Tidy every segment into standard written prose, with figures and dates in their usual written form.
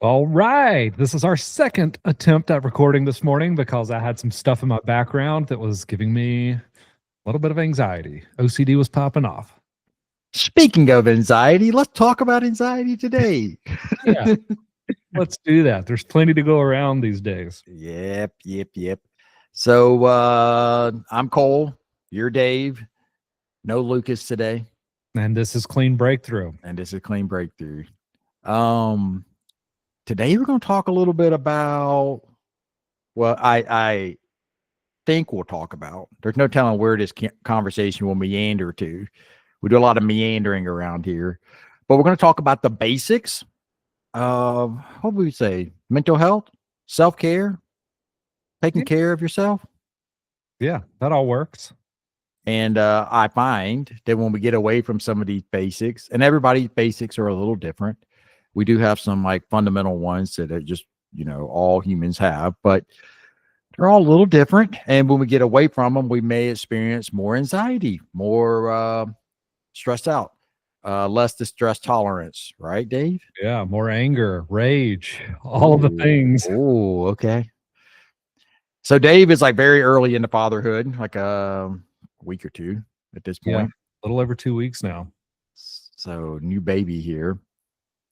All right. This is our second attempt at recording this morning because I had some stuff in my background that was giving me a little bit of anxiety. OCD was popping off. Speaking of anxiety, let's talk about anxiety today. Yeah, let's do that. There's plenty to go around these days. Yep. So I'm Cole. You're Dave. No Lucas today. And this is Clean Breakthrough. And this is Clean Breakthrough. Today we're going to talk a little bit about, well, I think we'll talk about. There's no telling where this conversation will meander to. We do a lot of meandering around here, but we're going to talk about the basics of, what would we say, mental health, self-care, taking care of yourself. Yeah, that all works. And I find that when we get away from some of these basics, and everybody's basics are a little different, we do have some like fundamental ones that are just, all humans have, but they're all a little different. And when we get away from them, we may experience more anxiety, more stressed out, less distress tolerance, right, Dave? Yeah, more anger, rage, all of the things. Oh, okay. So Dave is like very early into fatherhood, like a week or two at this point. Yeah, a little over 2 weeks now. So new baby here.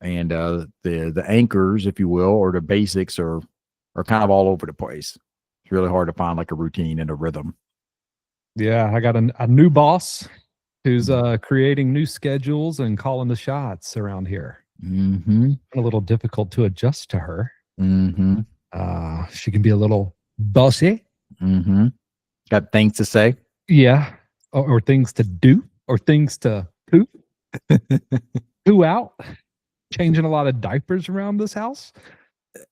And the anchors, if you will, or the basics are kind of all over the place. It's really hard to find like a routine and a rhythm. Yeah, I got a new boss who's creating new schedules and calling the shots around here. Mm-hmm. A little difficult to adjust to her. Mm-hmm. She can be a little bossy. Mm-hmm. Got things to say. Yeah. Or things to do, or things to poop. Poo out. Changing a lot of diapers around this house.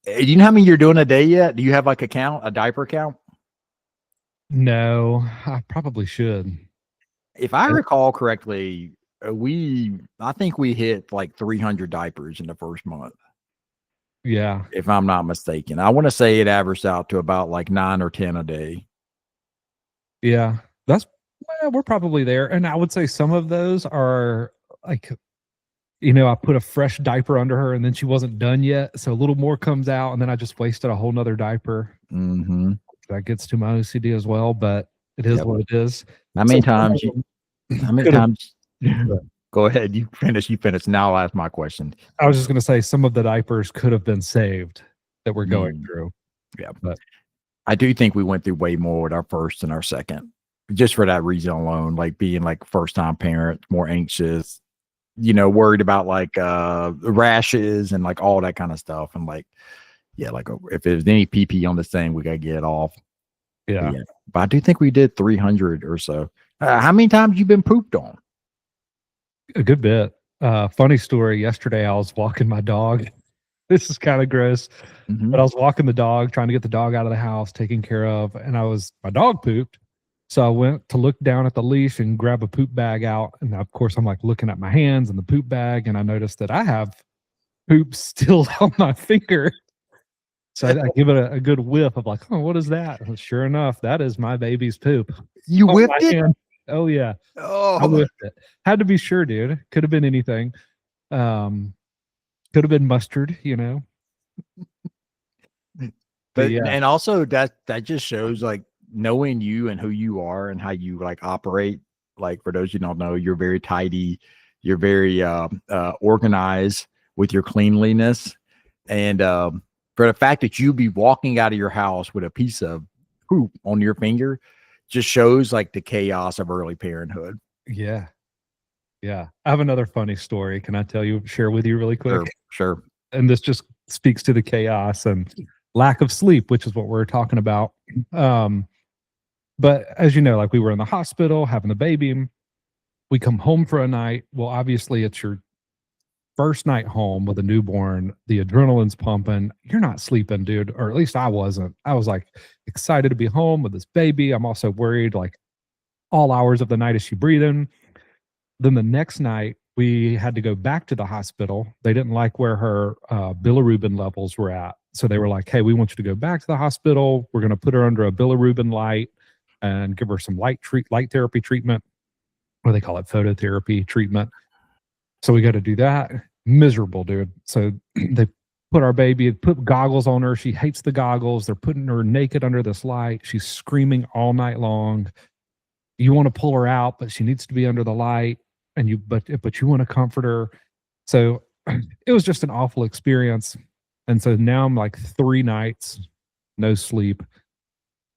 Do you know how many you're doing a day yet? Do you have like a diaper count? No, I probably should. If I recall correctly, I think we hit like 300 diapers in the first month. Yeah. If I'm not mistaken. I want to say it averaged out to about like 9 or 10 a day. Yeah. We're probably there. And I would say some of those are like, I put a fresh diaper under her and then she wasn't done yet. So a little more comes out and then I just wasted a whole nother diaper. Mm-hmm. That gets to my OCD as well, but it is what it is. How many times? Go ahead. You finish. Now I'll ask my question. I was just going to say some of the diapers could have been saved that we're going through. Yeah. But I do think we went through way more with our first and our second, just for that reason alone, like being like first time parent, more anxious, worried about like rashes and like all that kind of stuff. And like, yeah, like if there's any PP on this thing, we got to get it off. Yeah. But I do think we did 300 or so. How many times you been pooped on? A good bit. Funny story. Yesterday, I was walking my dog. This is kind of gross, but I was walking the dog, trying to get the dog out of the house, taking care of, and my dog pooped. So I went to look down at the leash and grab a poop bag out. And of course, I'm like looking at my hands and the poop bag. And I noticed that I have poop still on my finger. So I give it a good whiff of like, oh, what is that? And sure enough, that is my baby's poop. You whipped it? Hand. Oh, yeah. Oh, I whipped it. Had to be sure, dude. Could have been anything. Could have been mustard, But yeah. And also that just shows like, knowing you and who you are and how you like operate. Like for those you don't know, you're very tidy, you're very organized with your cleanliness, and for the fact that you be walking out of your house with a piece of poop on your finger just shows like the chaos of early parenthood. Yeah. I have another funny story. Can I share with you really quick? Sure. And this just speaks to the chaos and lack of sleep, which is what we're talking about. But as you know, like we were in the hospital having the baby, we come home for a night. Well, obviously it's your first night home with a newborn. The adrenaline's pumping. You're not sleeping, dude. Or at least I wasn't. I was like excited to be home with this baby. I'm also worried like all hours of the night, is she breathing? Then the next night we had to go back to the hospital. They didn't like where her bilirubin levels were at. So they were like, hey, we want you to go back to the hospital. We're going to put her under a bilirubin light and give her some light therapy treatment, or they call it phototherapy treatment. So we got to do that. Miserable, dude. So they put our baby, put goggles on her. She hates the goggles. They're putting her naked under this light. She's screaming all night long. You want to pull her out, but she needs to be under the light. And but you want to comfort her. So it was just an awful experience. And so now I'm like 3 nights, no sleep.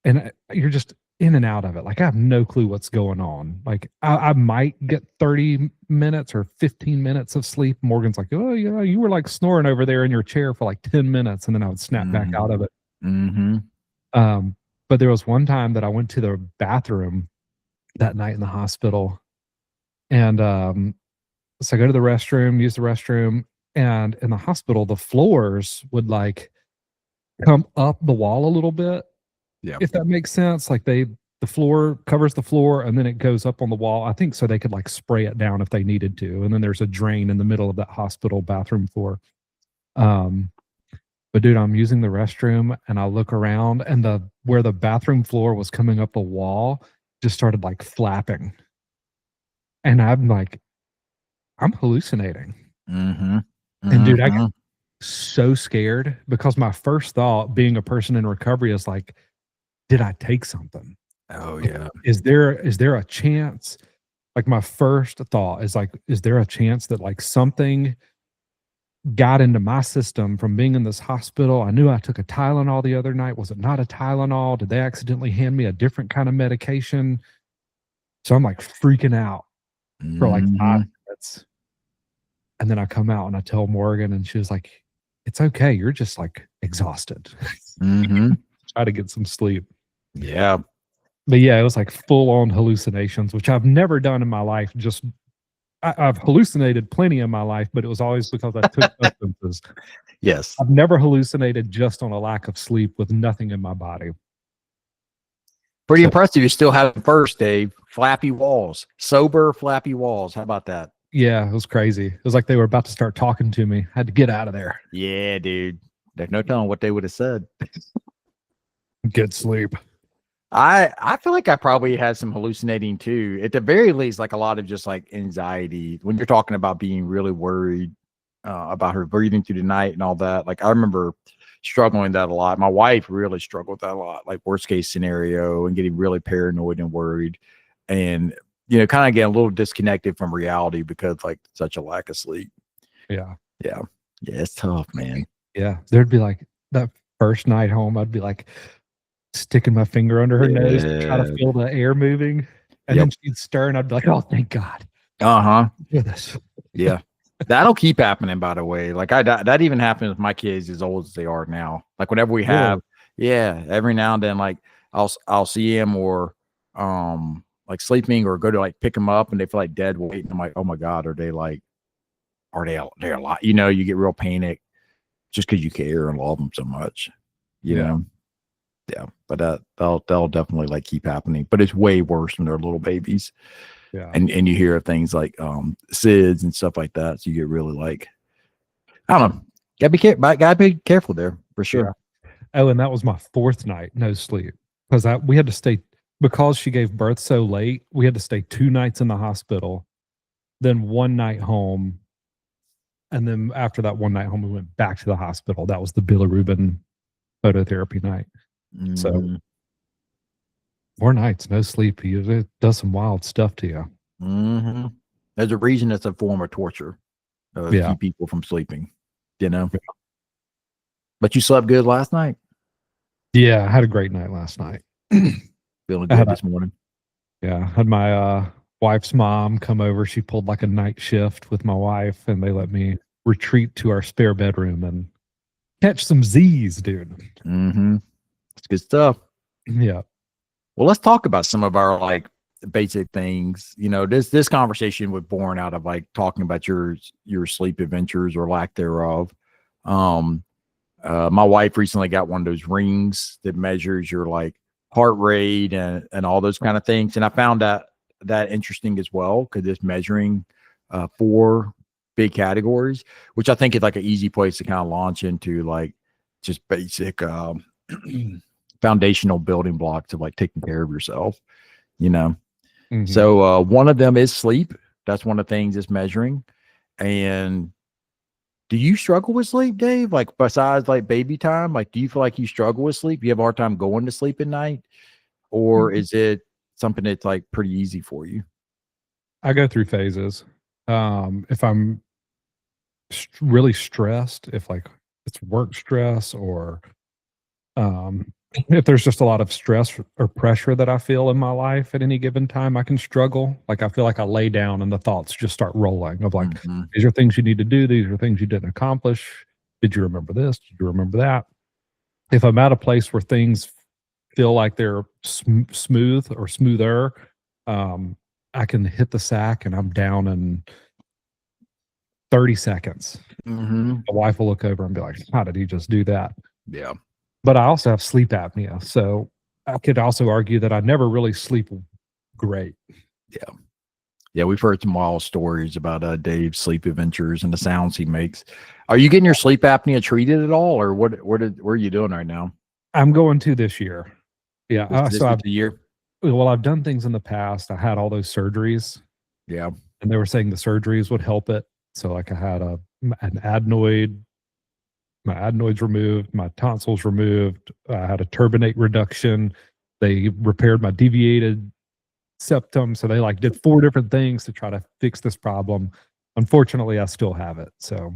And you're just in and out of it. Like I have no clue what's going on. Like I might get 30 minutes or 15 minutes of sleep. Morgan's like, oh yeah, you were like snoring over there in your chair for like 10 minutes, and then I would snap back out of it. But there was one time that I went to the bathroom that night in the hospital, and so I go to the restroom, use the restroom, and in the hospital the floors would like come up the wall a little bit. Yeah. If that makes sense. Like the floor covers the floor and then it goes up on the wall. I think so they could like spray it down if they needed to. And then there's a drain in the middle of that hospital bathroom floor. But dude, I'm using the restroom and I look around and where the bathroom floor was coming up a wall just started like flapping. And I'm like, I'm hallucinating. And dude, I got so scared because my first thought being a person in recovery is like, did I take something? Oh yeah. Is there a chance? Like my first thought is like, is there a chance that like something got into my system from being in this hospital? I knew I took a Tylenol the other night. Was it not a Tylenol? Did they accidentally hand me a different kind of medication? So I'm like freaking out for like 5 minutes. And then I come out and I tell Morgan and she was like, it's okay. You're just like exhausted. Try to get some sleep. Yeah. But yeah, it was like full on hallucinations, which I've never done in my life. Just I've hallucinated plenty in my life, but it was always because I took substances. Yes. I've never hallucinated just on a lack of sleep with nothing in my body. Pretty impressive. You still have first, Dave. Flappy walls. Sober, flappy walls. How about that? Yeah, it was crazy. It was like they were about to start talking to me. I had to get out of there. Yeah, dude. There's no telling what they would have said. Good sleep. I feel like I probably had some hallucinating too. At the very least, like a lot of just like anxiety when you're talking about being really worried about her breathing through the night and all that. Like I remember struggling that a lot. My wife really struggled with that a lot, like worst case scenario and getting really paranoid and worried and, you know, kind of getting a little disconnected from reality because like such a lack of sleep. Yeah. Yeah. Yeah. It's tough, man. Yeah. There'd be like that first night home. I'd be like, sticking my finger under her nose to try to feel the air moving. And then she'd stir and I'd be like, oh, thank God. Yeah. That'll keep happening, by the way. Like that even happens with my kids as old as they are now. Like whenever we have, every now and then, like I'll see him or like sleeping or go to like pick them up and they feel like dead weight. And I'm like, oh my God, are they a lot? You know, you get real panic just because you care and love them so much, you know? Yeah, but that'll definitely like keep happening. But it's way worse when they're little babies. Yeah, and you hear of things like SIDS and stuff like that. So you get really like, I don't know. Gotta be careful there for sure. Yeah. Oh, and that was my 4th night, no sleep, because we had to stay because she gave birth so late. We had to stay 2 nights in the hospital, then 1 night home, and then after that 1 night home, we went back to the hospital. That was the bilirubin phototherapy night. So 4 nights, no sleep. It does some wild stuff to you. There's a reason it's a form of torture to keep people from sleeping, you know. But you slept good last night. Yeah, I had a great night last night. Feeling good this morning. Yeah, I had my wife's mom come over. She pulled like a night shift with my wife, and they let me retreat to our spare bedroom and catch some Z's, dude. It's good stuff. Yeah. Well, let's talk about some of our like basic things. You know, this conversation was born out of like talking about your sleep adventures or lack thereof. My wife recently got one of those rings that measures your like heart rate and all those kind of things. And I found that interesting as well, because it's measuring 4 big categories, which I think is like an easy place to kind of launch into like just basic foundational building blocks of like taking care of yourself, you know. So one of them is sleep. That's one of the things it's measuring. And Do you struggle with sleep, Dave? Like besides like baby time, like do you feel like you struggle with sleep? You have a hard time going to sleep at night, or is it something that's like pretty easy for you? I go through phases. If I'm really stressed, if like it's work stress or if there's just a lot of stress or pressure that I feel in my life at any given time, I can struggle. Like I feel like I lay down and the thoughts just start rolling of like, Mm-hmm. these are things you need to do. These are things you didn't accomplish. Did you remember this? Did you remember that? If I'm at a place where things feel like they're smooth or smoother, um, I can hit the sack and I'm down in 30 seconds. Mm-hmm. My wife will look over and be like, how did he just do that? Yeah. But I also have sleep apnea. So I could also argue that I never really sleep great. Yeah. Yeah, we've heard some wild stories about Dave's sleep adventures and the sounds he makes. Are you getting your sleep apnea treated at all, or what are you doing right now? I'm going to this year. Yeah. This is the year? Well, I've done things in the past. I had all those surgeries. Yeah. And they were saying the surgeries would help it. So like I had an adenoid, my adenoids removed, my tonsils removed. I had a turbinate reduction. They repaired my deviated septum. So they like did 4 different things to try to fix this problem. Unfortunately, I still have it. So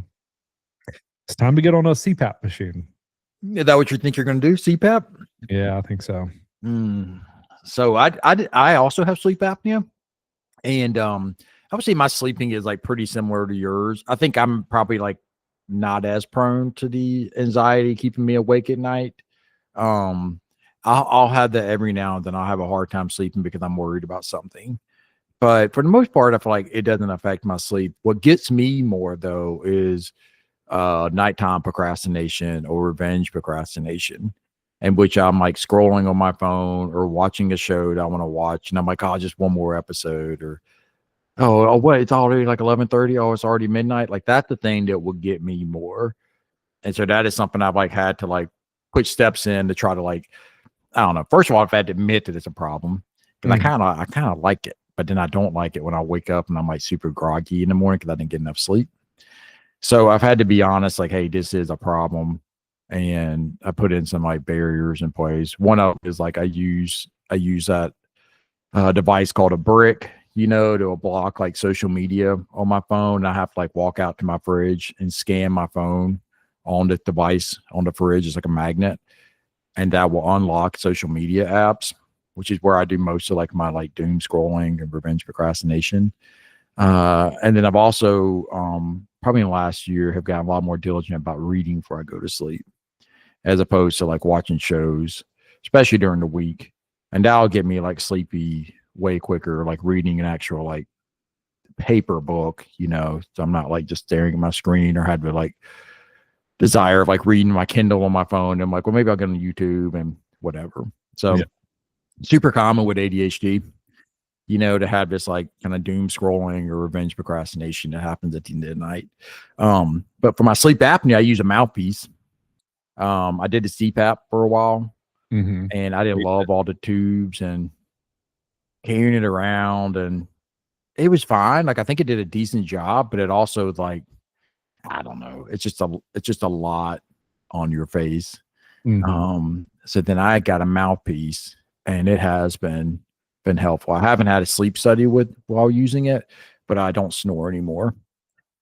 it's time to get on a CPAP machine. Is that what you think you're going to do? CPAP? Yeah, I think so. So I also have sleep apnea, and I would say my sleeping is like pretty similar to yours. I think I'm probably like not as prone to the anxiety keeping me awake at night. I'll have that every now and then. I'll have a hard time sleeping because I'm worried about something. But for the most part, I feel like it doesn't affect my sleep. What gets me more though is nighttime procrastination or revenge procrastination, in which I'm like scrolling on my phone or watching a show that I want to watch, and I'm like, oh, just one more episode, or oh, wait, it's already like 11:30. Oh, it's already midnight. Like that's the thing that will get me more. And so that is something I've like had to like put steps in to try to like, I don't know. First of all, I've had to admit that it's a problem because I kind of like it, but then I don't like it when I wake up and I'm like super groggy in the morning because I didn't get enough sleep. So I've had to be honest, like, hey, this is a problem, and I put in some like barriers in place. One of them is like I use that device called a brick, to block like social media on my phone. I have to like walk out to my fridge and scan my phone on the device on the fridge. It's like a magnet, and that will unlock social media apps, which is where I do most of like my like doom scrolling and revenge procrastination. And then I've also probably in the last year have gotten a lot more diligent about reading before I go to sleep, as opposed to like watching shows, especially during the week. And that'll get me like sleepy way quicker, like reading an actual like paper book, so I'm not like just staring at my screen or had to like desire of like reading my Kindle on my phone. I'm like, well, maybe I'll get on YouTube and whatever. So super common with ADHD, to have this like kind of doom scrolling or revenge procrastination that happens at the end of the night. But for my sleep apnea, I use a mouthpiece. I did the CPAP for a while, and I didn't love all the tubes and carrying it around, and it was fine. Like I think it did a decent job, but it also like, I don't know, it's just a lot on your face. So then I got a mouthpiece, and it has been helpful. I haven't had a sleep study while using it, but I don't snore anymore.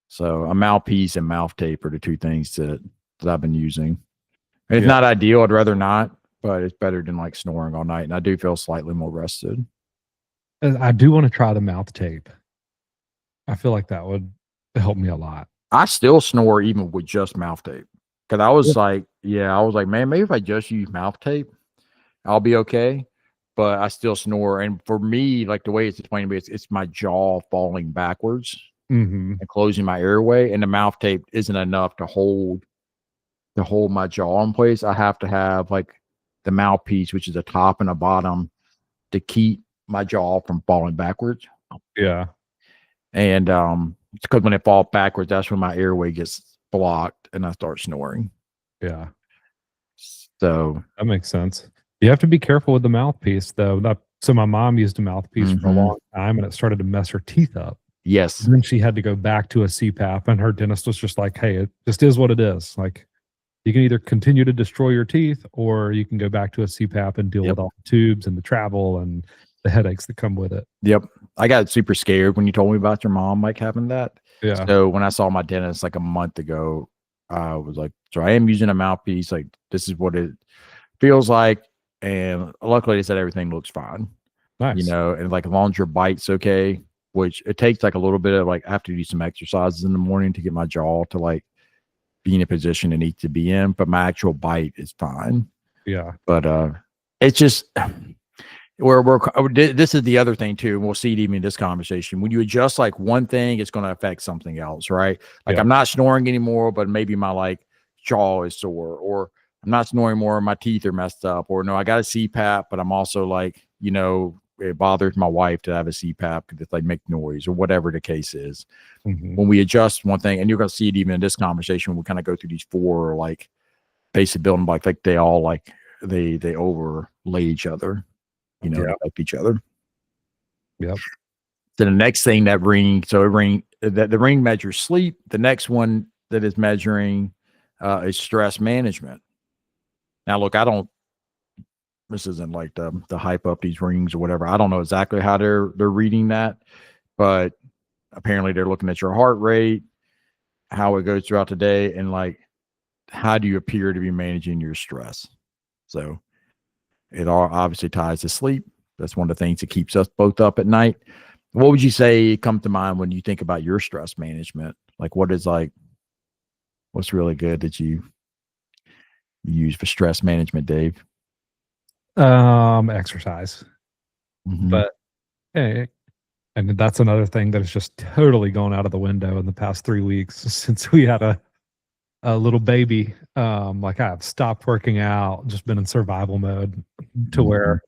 So a mouthpiece and mouth tape are the 2 things that I've been using. It's not ideal. I'd rather not, but it's better than like snoring all night. And I do feel slightly more rested. I do want to try the mouth tape. I feel like that would help me a lot. I still snore even with just mouth tape. Cause I was like, man, maybe if I just use mouth tape, I'll be okay. But I still snore. And for me, like the way it's explained to me, it's my jaw falling backwards and closing my airway. And the mouth tape isn't enough to hold my jaw in place. I have to have like the mouthpiece, which is a top and a bottom, to keep my jaw from falling backwards. Yeah. And it's because when it falls backwards, that's when my airway gets blocked and I start snoring. Yeah. So that makes sense. You have to be careful with the mouthpiece though. So my mom used a mouthpiece for a long time, and it started to mess her teeth up. Yes. And then she had to go back to a CPAP, and her dentist was just like, "Hey, it just is what it is. Like, you can either continue to destroy your teeth, or you can go back to a CPAP and deal Yep. with all the tubes and the travel and the headaches that come with it." Yep. I got super scared when you told me about your mom like having that. Yeah. So when I saw my dentist like a month ago, I was like, so I am using a mouthpiece. Like, this is what it feels like. And luckily they said everything looks fine, Nice. and like as long as your bite's okay, which it takes like a little bit of like, I have to do some exercises in the morning to get my jaw to like be in a position it needs to be in, but my actual bite is fine. Yeah. But it's just this is the other thing too, and we'll see it even in this conversation. When you adjust like one thing, it's going to affect something else, right? Like, Yeah. I'm not snoring anymore, but maybe my like jaw is sore, or I'm not snoring more, my teeth are messed up, or no, I got a CPAP, but I'm also like, it bothers my wife to have a CPAP because it's like make noise, or whatever the case is. Mhm. When we adjust one thing, and you're going to see it even in this conversation, when we kind of go through these four like basic building blocks, like they all like they overlay each other, affect each other. Yep. So the next thing that the ring measures sleep. The next one that is measuring is stress management. Now, look, this isn't like the hype up these rings or whatever. I don't know exactly how they're reading that, but apparently they're looking at your heart rate, how it goes throughout the day, and like, how do you appear to be managing your stress? So it all obviously ties to sleep. That's one of the things that keeps us both up at night. What would you say comes to mind when you think about your stress management? Like, what's really good that you use for stress management, Dave? Exercise. Mm-hmm. But hey, and that's another thing that has just totally gone out of the window in the past 3 weeks since we had a little baby. Like, I've stopped working out, just been in survival mode to where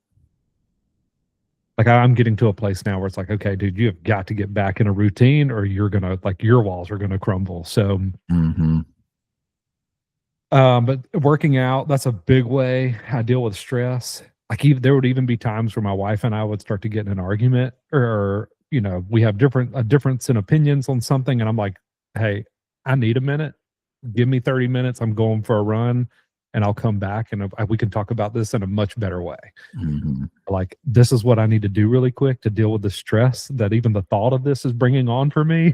like I'm getting to a place now where it's like, okay, dude, you have got to get back in a routine or you're gonna like your walls are gonna crumble. So but working out, that's a big way I deal with stress. Like, there would even be times where my wife and I would start to get in an argument, or we have a difference in opinions on something, and I'm like, "Hey, I need a minute. Give me 30 minutes. I'm going for a run, and I'll come back, and we can talk about this in a much better way." Like, this is what I need to do really quick to deal with the stress that even the thought of this is bringing on for me.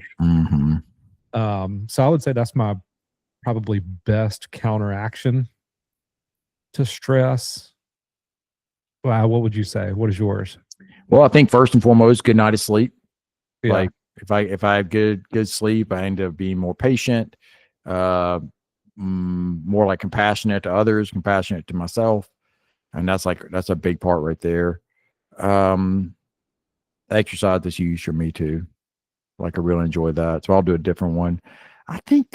So I would say that's my probably best counteraction to stress. Wow, what would you say? What is yours? Well, I think first and foremost, good night of sleep. Yeah. Like, if I have good sleep, I end up being more patient, more like compassionate to others, compassionate to myself, and that's a big part right there. Exercise is huge for me too. Like, I really enjoy that, so I'll do a different one. I think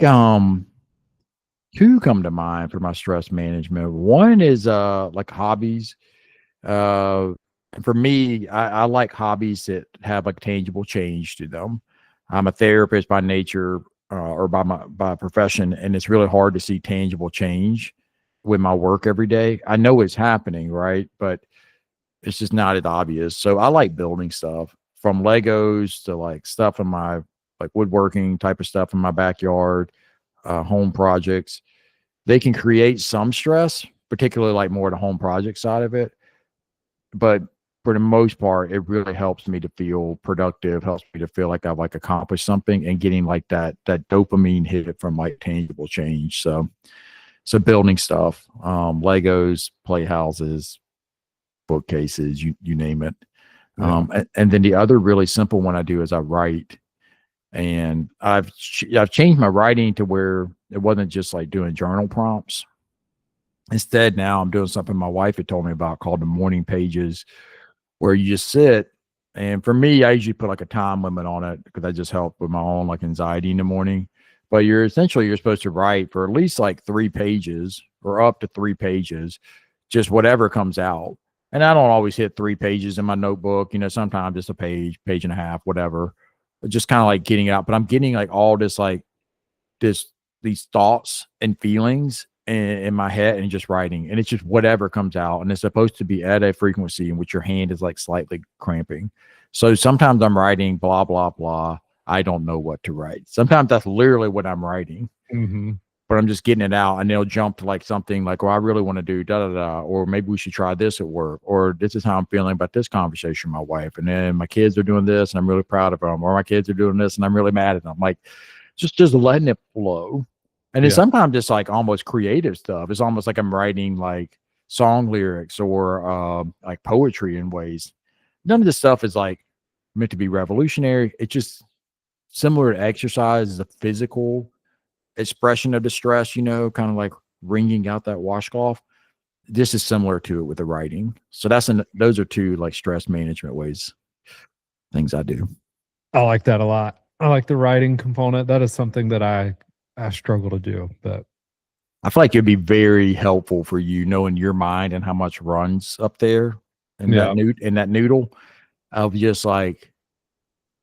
two come to mind for my stress management. One is like hobbies. And for me, I like hobbies that have like tangible change to them. I'm a therapist by nature, or by profession, and it's really hard to see tangible change with my work every day. I know it's happening, right? But it's just not as obvious. So I like building stuff, from Legos to like stuff in my like woodworking type of stuff in my backyard, home projects. They can create some stress, particularly like more the home project side of it. But for the most part, it really helps me to feel productive, helps me to feel like I've like accomplished something, and getting like that dopamine hit from like tangible change. So building stuff, Legos, playhouses, bookcases, you name it. Yeah. And then the other really simple one I do is I write. And I've changed my writing to where it wasn't just like doing journal prompts. Instead, now I'm doing something my wife had told me about called the morning pages, where you just sit. And for me, I usually put like a time limit on it because I just help with my own like anxiety in the morning. But you're supposed to write for at least like 3 pages or up to 3 pages, just whatever comes out. And I don't always hit 3 pages in my notebook, sometimes just a page, page and a half, whatever. But just kind of like getting out. But I'm getting like all this like these thoughts and feelings in my head, and just writing, and it's just whatever comes out, and it's supposed to be at a frequency in which your hand is like slightly cramping. So sometimes I'm writing blah blah blah, I don't know what to write. Sometimes that's literally what I'm writing, but I'm just getting it out, and they'll jump to like something like, well, I really want to do da da da, or maybe we should try this at work, or this is how I'm feeling about this conversation with my wife, and then my kids are doing this, and I'm really proud of them, or my kids are doing this, and I'm really mad at them. Like, just letting it flow. And then sometimes it's like almost creative stuff. It's almost like I'm writing like song lyrics or like poetry in ways. None of this stuff is like meant to be revolutionary. It's just similar to exercise, is a physical expression of distress, kind of like wringing out that washcloth. This is similar to it with the writing. So those are two like stress management things I do. I like that a lot. I like the writing component. That is something that I struggle to do, but I feel like it'd be very helpful for you knowing your mind and how much runs up there in that noodle of just like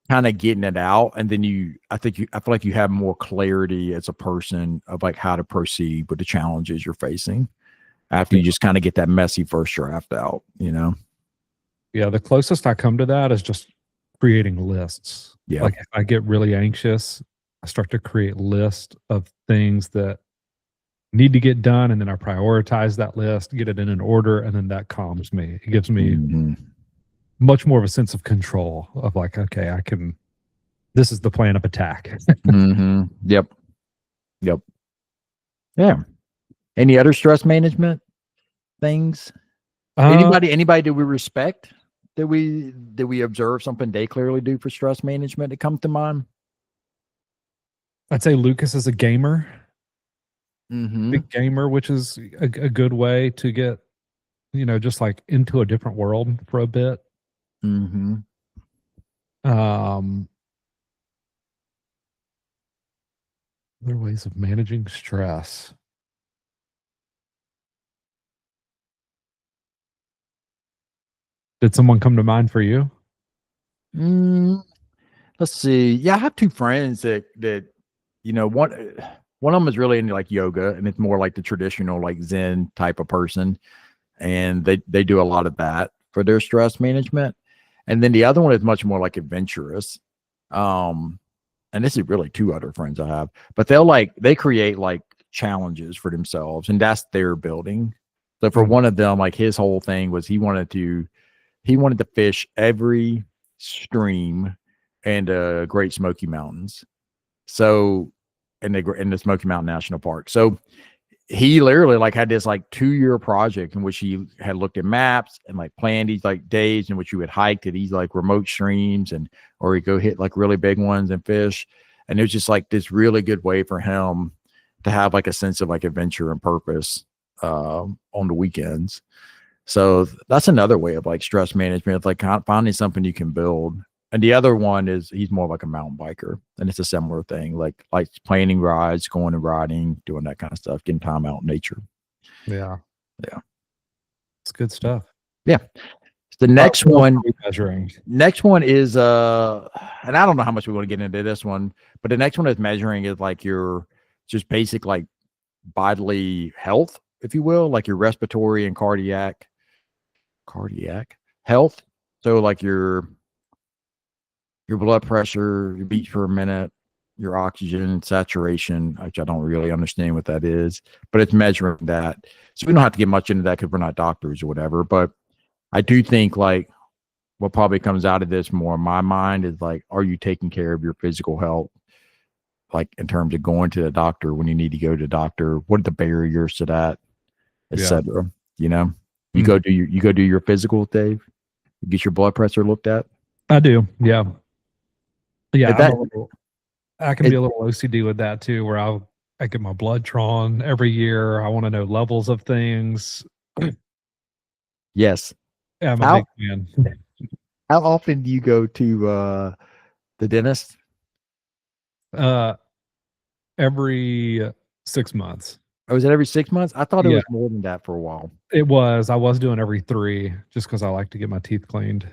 kind of getting it out. And then I feel like you have more clarity as a person of like how to proceed with the challenges you're facing after you just kind of get that messy first draft out, Yeah. The closest I come to that is just creating lists. Yeah. Like if I get really anxious, I start to create lists of things that need to get done. And then I prioritize that list, get it in an order. And then that calms me. It gives me much more of a sense of control of like, okay, this is the plan of attack. Yep. Yeah. Any other stress management things? Anybody do we respect? Did we observe something they clearly do for stress management that comes to mind? I'd say Lucas is a gamer. Big gamer, which is a good way to get, just like into a different world for a bit. Other ways of managing stress. Did someone come to mind for you? Let's see. Yeah, I have two friends that one of them is really into like yoga, and it's more like the traditional like Zen type of person, and they do a lot of that for their stress management. And then the other one is much more like adventurous. And this is really two other friends I have, but they create like challenges for themselves, and that's their building. So for one of them, like his whole thing was he wanted to fish every stream in the Great Smoky Mountains. So in the Smoky Mountain National Park. So he literally like had this like 2-year project in which he had looked at maps and like planned these like days in which you would hike to these like remote streams or he'd go hit like really big ones and fish. And it was just like this really good way for him to have like a sense of like adventure and purpose on the weekends. So that's another way of like stress management. It's like finding something you can build. And the other one is he's more like a mountain biker, and it's a similar thing, like planning rides, going and riding, doing that kind of stuff, getting time out in nature. Yeah. It's good stuff. Yeah. The next one is and I don't know how much we want to get into this one, but the next one is measuring is like your just basic like bodily health, if you will, like your respiratory and cardiac health. So like your blood pressure, your beats per minute, your oxygen saturation, which I don't really understand what that is, but it's measuring that. So we don't have to get much into that because we're not doctors or whatever. But I do think like what probably comes out of this more in my mind is like, are you taking care of your physical health? Like in terms of going to the doctor when you need to go to the doctor, what are the barriers to that, etc. You go do your physical, Dave. You get your blood pressure looked at. I do. Yeah. Yeah. I can be a little OCD with that too, where I get my blood drawn every year. I want to know levels of things. Yes. Yeah, I'm a big fan. How often do you go to the dentist? Every 6 months. Oh, is it every 6 months? I thought it was more than that for a while. It was. I was doing every 3 just because I like to get my teeth cleaned.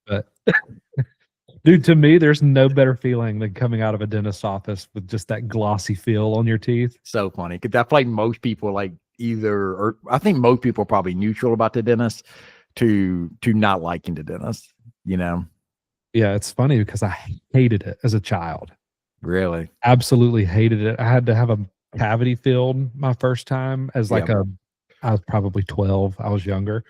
But dude, to me, there's no better feeling than coming out of a dentist's office with just that glossy feel on your teeth. So funny. Because I feel like most people like I think most people are probably neutral about the dentist to not liking the dentist, Yeah, it's funny because I hated it as a child. Really? Absolutely hated it. I had to have a cavity filled my first time as Yeah. like I was probably 12. I was younger,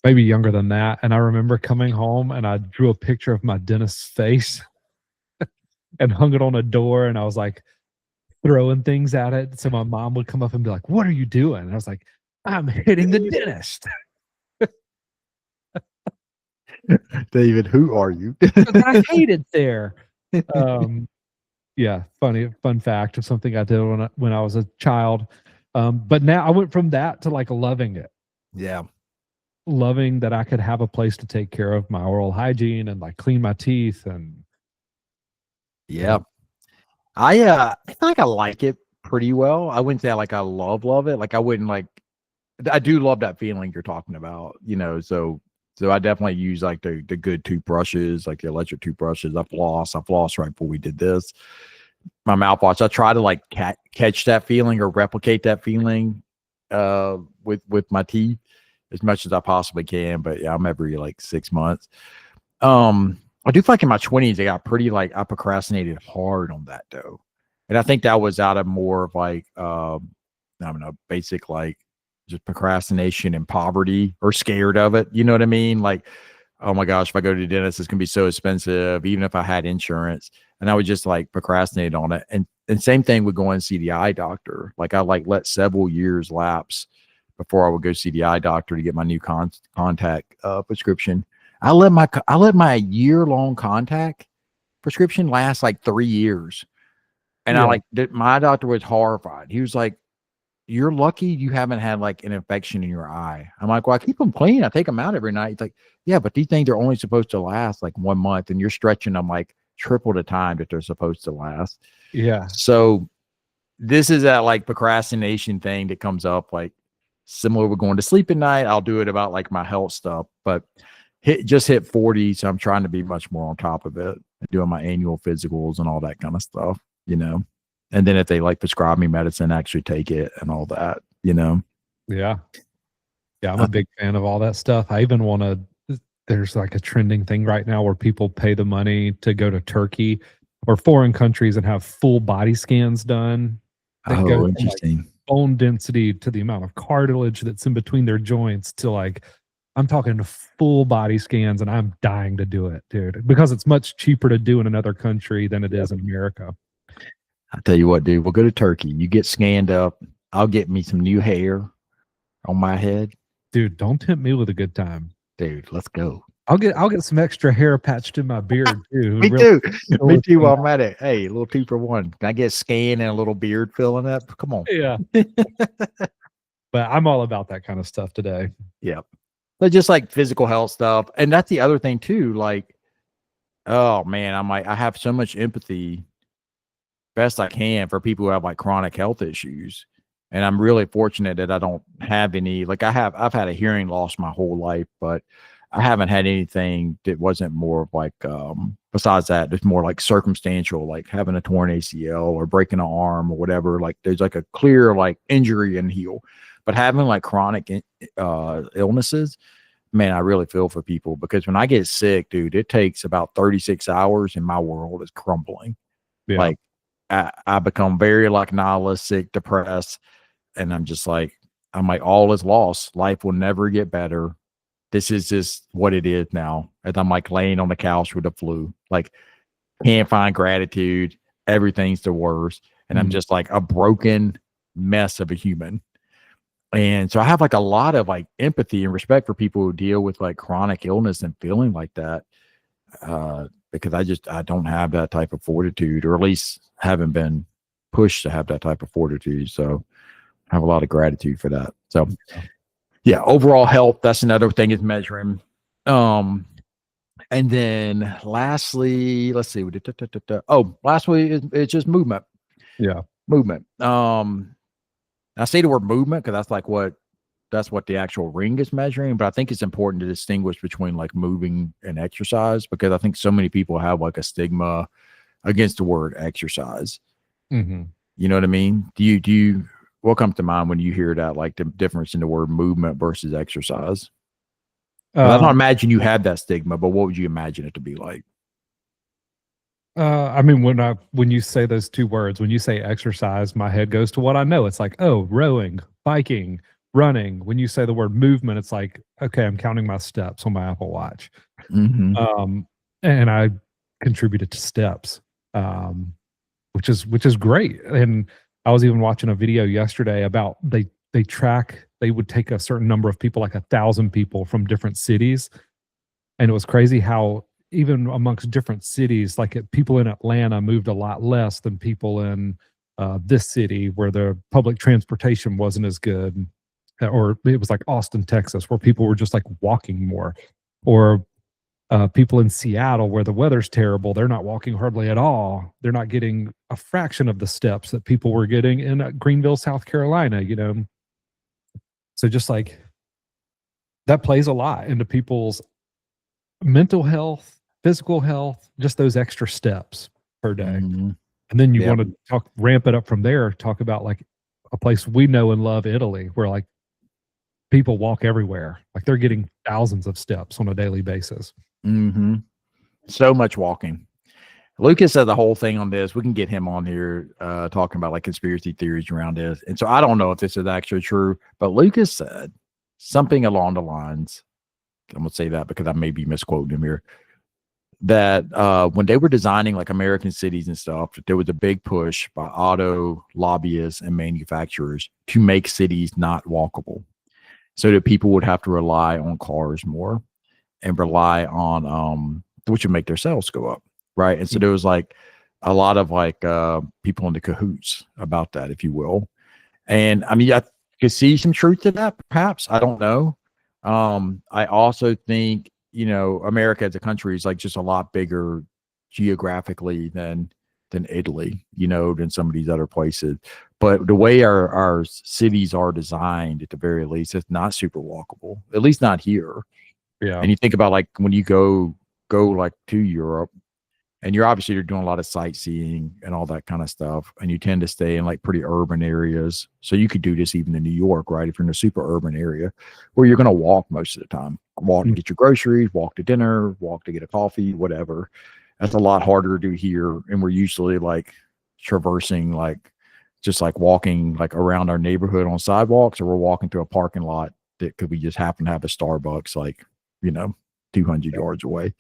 maybe younger than that. And I remember coming home and I drew a picture of my dentist's face and hung it on a door. And I was like throwing things at it. So my mom would come up and be like, "What are you doing?" And I was like, "I'm hitting the dentist." David, who are you? 'Cause I hate it there. Um, yeah, fun fact of something I did when I was a child. But now I went from that to like loving it, Yeah. loving that I could have a place to take care of my oral hygiene and like clean my teeth and Yeah. I feel like I like it pretty well. I wouldn't say like I love it. Like I wouldn't like I do love that feeling you're talking about, so I definitely use like the good toothbrushes, like the electric toothbrushes. I floss right before we did this. My mouthwash, I try to like catch that feeling or replicate that feeling with my teeth as much as I possibly can. But yeah, I'm every like 6 months. I do feel like in my 20s, I procrastinated hard on that though. And I think that was out of more of like, I don't know, basic like just procrastination and poverty or scared of it. You know what I mean? Like, oh my gosh, if I go to the dentist, it's going to be so expensive, even if I had insurance. And I would just like procrastinate on it. And same thing with going to see the eye doctor. Like I like let several years lapse before I would go see the eye doctor to get my new contact prescription. I let my year-long contact prescription last like 3 years. And yeah, my doctor was horrified. He was like, "You're lucky you haven't had like an infection in your eye." I'm like, "Well, I keep them clean. I take them out every night." He's like, "Yeah, but these things are only supposed to last like 1 month, and you're stretching them like triple the time that they're supposed to last." yeah, So this is that like procrastination thing that comes up like similar with going to sleep at night. I'll do it about like my health stuff, but hit 40, so I'm trying to be much more on top of it, doing my annual physicals and all that kind of stuff, you know. And then if they like prescribe me medicine, actually take it and all that, you know. yeah, yeah. I'm a Uh, big fan of all that stuff. I even want to. There's like a trending thing right now where people pay the money to go to Turkey or foreign countries and have full body scans done that go oh, from like interesting. bone density to the amount of cartilage that's in between their joints to like I'm talking full body scans and I'm dying to do it, dude, because it's much cheaper to do in another country than it Yep. is in America. I'll tell you what, dude, we'll go to Turkey. You get scanned up. I'll get me some new hair on my head. Dude, don't tempt me with a good time. Dude, let's go. I'll get some extra hair patched in my beard too. Me Really too. Me fill too. some While I'm at it. Hey, a little 2 for 1. Can I get scanned and a little beard filling up? Come on. yeah. But I'm all about that kind of stuff today. Yeah. But just like physical health stuff. And that's the other thing too. Like, oh man, I have so much empathy best I can for people who have like chronic health issues. And I'm really fortunate that I don't have any, like I've had a hearing loss my whole life, but I haven't had anything that wasn't more of like, besides that, it's more like circumstantial, like having a torn ACL or breaking an arm or whatever. Like there's like a clear like injury and heal, but having like chronic illnesses, man, I really feel for people because when I get sick, dude, it takes about 36 hours and my world is crumbling. Yeah. Like I become very like nihilistic, depressed, and I'm like, all is lost. Life will never get better. This is just what it is now. And I'm like laying on the couch with the flu, like can't find gratitude. Everything's the worst. And I'm just like a broken mess of a human. And so I have like a lot of like empathy and respect for people who deal with like chronic illness and feeling like that. Because I don't have that type of fortitude, or at least haven't been pushed to have that type of fortitude. So I have a lot of gratitude for that. So yeah, overall health, that's another thing is measuring. And then lastly, let's see. Lastly, it's just movement. Yeah. Movement. I say the word movement because that's what the actual ring is measuring. But I think it's important to distinguish between like moving and exercise, because I think so many people have like a stigma against the word exercise. Mm-hmm. You know what I mean? What comes to mind when you hear that, like the difference in the word movement versus exercise? I don't imagine you have that stigma, but what would you imagine it to be like? I mean, when you say those two words, when you say exercise, my head goes to what I know. It's like, oh, rowing, biking, running. When you say the word movement, it's like, okay, I'm counting my steps on my Apple Watch. Mm-hmm. And I contributed to steps, um, which is great. And I was even watching a video yesterday about they would take a certain number of people, like 1,000 people from different cities, and it was crazy how even amongst different cities, like people in Atlanta moved a lot less than people in this city where the public transportation wasn't as good, or it was like Austin, Texas, where people were just like walking more, or people in Seattle where the weather's terrible, they're not walking hardly at all. They're not getting a fraction of the steps that people were getting in Greenville, South Carolina, you know? So just like that plays a lot into people's mental health, physical health, just those extra steps per day. Mm-hmm. And then you Yeah. want to ramp it up from there, talk about like a place we know and love, Italy, where like people walk everywhere. Like they're getting thousands of steps on a daily basis. Mm-hmm. So much walking. Lucas said the whole thing on this. We can get him on here talking about like conspiracy theories around this. And so I don't know if this is actually true, but Lucas said something along the lines. I'm gonna say that because I may be misquoting him here. That when they were designing like American cities and stuff, there was a big push by auto lobbyists and manufacturers to make cities not walkable, so that people would have to rely on cars more and rely on which would make their sales go up, right? And so there was like a lot of like people in the cahoots about that, if you will. And I mean, I could see some truth to that, perhaps. I don't know. I also think, you know, America as a country is like just a lot bigger geographically than Italy, you know, than some of these other places. But the way our cities are designed, at the very least, it's not super walkable, at least not here. Yeah. And you think about like when you go like to Europe, and you're doing a lot of sightseeing and all that kind of stuff, and you tend to stay in like pretty urban areas. So you could do this even in New York, right? If you're in a super urban area where you're going to walk most of the time, walk to get your groceries, walk to dinner, walk to get a coffee, whatever. That's a lot harder to do here, and we're usually like traversing like just like walking like around our neighborhood on sidewalks, or we're walking through a parking lot that could we just happen to have a Starbucks like, you know, 200 yards away.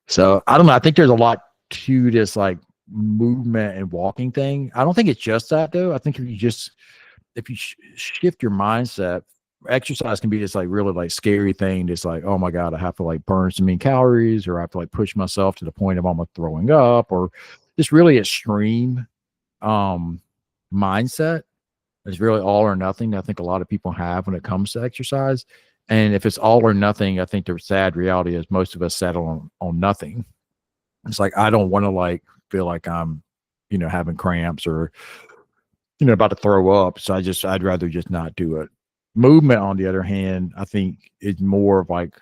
So I don't know. I think there's a lot to this like movement and walking thing. I don't think it's just that though. I think if you shift your mindset, exercise can be this like really like scary thing. Just like, oh my God, I have to like burn so many calories, or I have to like push myself to the point of almost throwing up, or this really extreme mindset. It's really all or nothing. I think a lot of people have when it comes to exercise. And if it's all or nothing, I think the sad reality is most of us settle on nothing. It's like, I don't want to like feel like I'm, you know, having cramps or, you know, about to throw up. So I'd rather just not do it. Movement, on the other hand, I think is more of like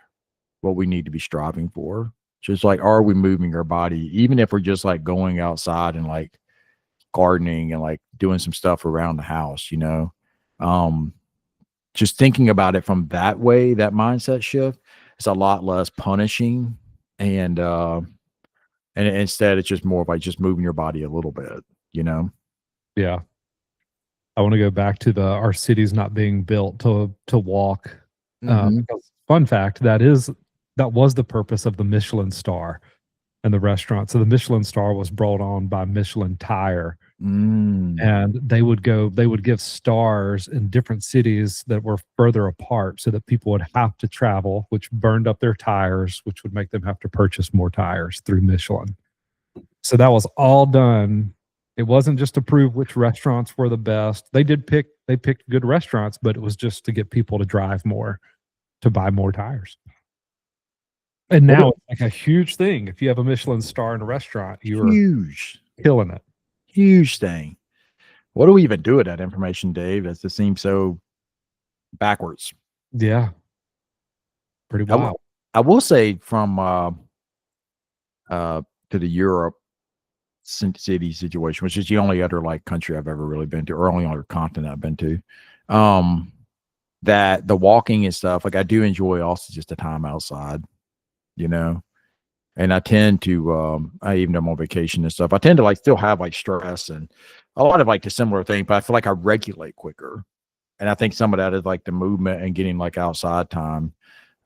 what we need to be striving for. Just like, are we moving our body? Even if we're just like going outside and like gardening and like doing some stuff around the house, you know, just thinking about it from that way, that mindset shift is a lot less punishing. And instead it's just more of like just moving your body a little bit, you know? Yeah. I want to go back to our cities not being built to walk. Because fun fact, that was the purpose of the Michelin star and the restaurant. So the Michelin star was brought on by Michelin Tire. And they would give stars in different cities that were further apart so that people would have to travel, which burned up their tires, which would make them have to purchase more tires through Michelin. So that was all done. It wasn't just to prove which restaurants were the best. They picked good restaurants, but it was just to get people to drive more, to buy more tires. And now it's like a huge thing. If you have a Michelin star in a restaurant, you're huge, killing it. Huge thing. What do we even do with that information, Dave? That just seems so backwards. Yeah. Pretty wild. I will say from to the Europe city situation, which is the only other like country I've ever really been to, or only other continent I've been to, that the walking and stuff, like I do enjoy also just the time outside, you know, And I tend to, I even though I'm on vacation and stuff, I tend to like still have like stress and a lot of like the similar thing, but I feel like I regulate quicker. And I think some of that is like the movement and getting like outside time.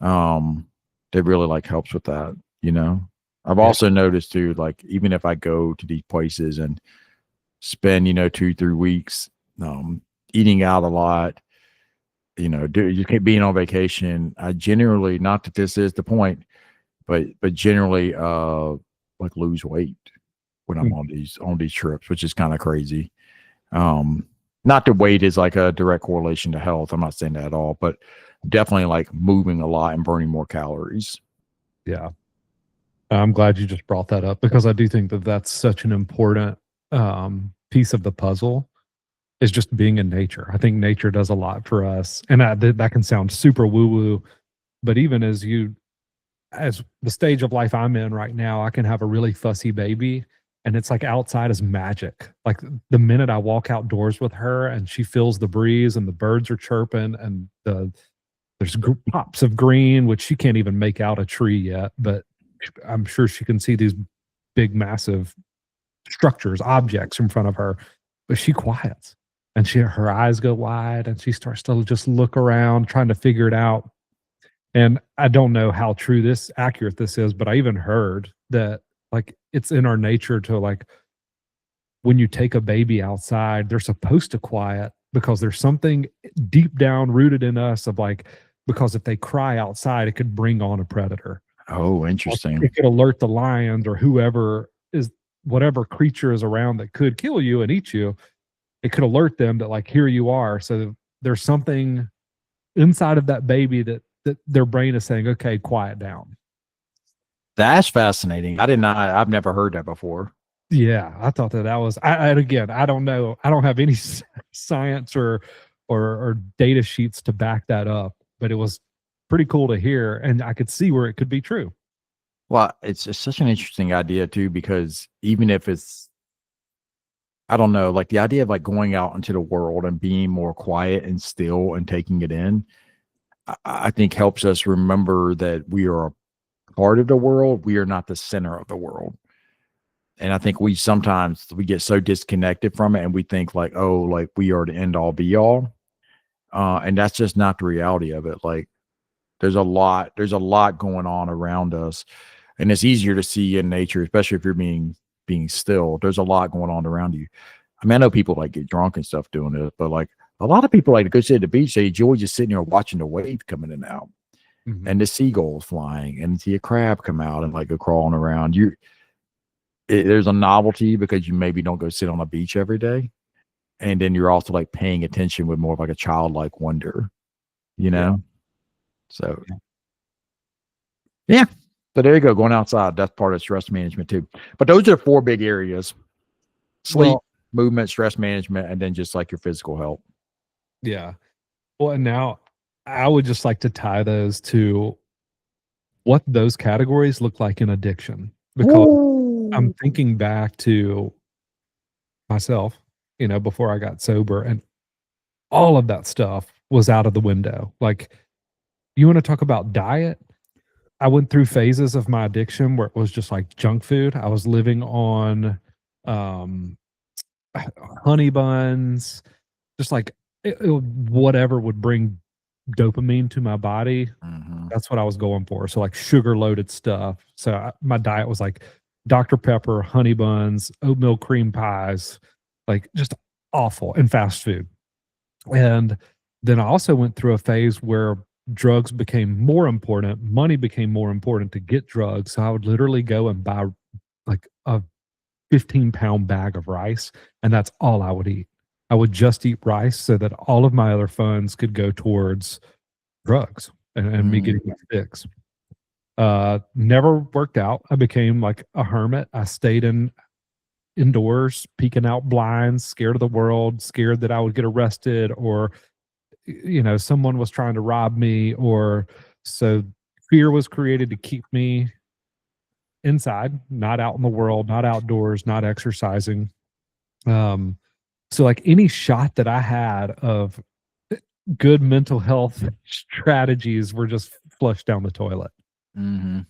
That really like helps with that, you know. I've Yeah. also noticed too, like even if I go to these places and spend, 2, 3 weeks, eating out a lot, you can't being on vacation. I generally, not that this is the point, but generally, like lose weight when I'm Mm. on these trips, which is kind of crazy. Not that weight is like a direct correlation to health. I'm not saying that at all, but definitely like moving a lot and burning more calories. Yeah. I'm glad you just brought that up because I do think that that's such an important piece of the puzzle is just being in nature. I think nature does a lot for us. And that can sound super woo woo, but even as the stage of life I'm in right now, I can have a really fussy baby and it's like outside is magic. Like the minute I walk outdoors with her and she feels the breeze and the birds are chirping and there's pops of green, which she can't even make out a tree yet, but I'm sure she can see these big, massive structures, objects in front of her, but she quiets and her eyes go wide and she starts to just look around, trying to figure it out. And I don't know how accurate this is, but I even heard that like it's in our nature to like when you take a baby outside, they're supposed to quiet because there's something deep down rooted in us of like, because if they cry outside, it could bring on a predator. Oh, Like, interesting. it could alert the lions or whatever creature is around that could kill you and eat you. It could alert them that like, here you are. So there's something inside of that baby that their brain is saying, okay, quiet down. That's fascinating. I've never heard that before. Yeah, I thought that was. And again, I don't know. I don't have any science or data sheets to back that up, but it was pretty cool to hear, and I could see where it could be true. Well, it's such an interesting idea too, because even if it's, I don't know, like the idea of like going out into the world and being more quiet and still and taking it in, I think helps us remember that we are a part of the world. We are not the center of the world. And I think we get so disconnected from it and we think like, oh, like we are the end all be all. And that's just not the reality of it. Like there's a lot going on around us. And it's easier to see in nature, especially if you're being still. There's a lot going on around you. I mean, I know people like get drunk and stuff doing it, but like a lot of people like to go sit at the beach. They enjoy just sitting there watching the wave coming in and out, Mhm. and the seagulls flying, and see a crab come out and like go crawling around. There's a novelty because you maybe don't go sit on a beach every day, and then you're also like paying attention with more of like a childlike wonder, you Yeah. know. So yeah. So there you go. Going outside, that's part of stress management too. But those are 4 big areas: sleep, Well, movement, stress management, and then just like your physical health. yeah. Well, and now I would just like to tie those to what those categories look like in addiction because I'm Ooh. thinking back to myself, before I got sober, and all of that stuff was out of the window. Like, you want to talk about diet? I went through phases of my addiction where it was just like junk food. I was living on um, honey buns, just like whatever would bring dopamine to my body. Mhm. That's what I was going for. So like sugar loaded stuff. So my diet was like Dr. Pepper, honey buns, oatmeal cream pies, like just awful, and fast food. And then I also went through a phase where drugs became more important, money became more important to get drugs. So I would literally go and buy like a 15-pound bag of rice, and that's all I would eat. I would just eat rice so that all of my other funds could go towards drugs and me Mm. getting my fix. Never worked out. I became like a hermit. I stayed indoors, peeking out blinds, scared of the world, scared that I would get arrested or someone was trying to rob me, or so fear was created to keep me inside, not out in the world, not outdoors, not exercising. Um, so like any shot that I had of good mental health strategies were just flushed down the toilet. Mhm.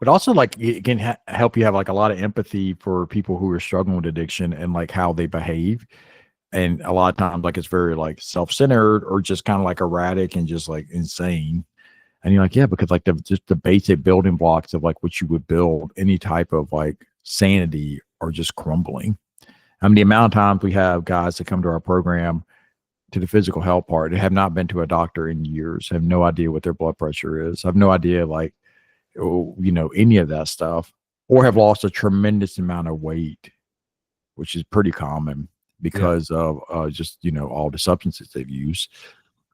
but also like it can help you have like a lot of empathy for people who are struggling with addiction and like how they behave. And a lot of times, like it's very like self-centered or just kind of like erratic and just like insane. And you're like, yeah, because like just the basic building blocks of like what you would build any type of like sanity are just crumbling. I mean, the amount of times we have guys that come to our program to the physical health part that have not been to a doctor in years, have no idea what their blood pressure is, have no idea like, any of that stuff, or have lost a tremendous amount of weight, which is pretty common because of just, all the substances they've used.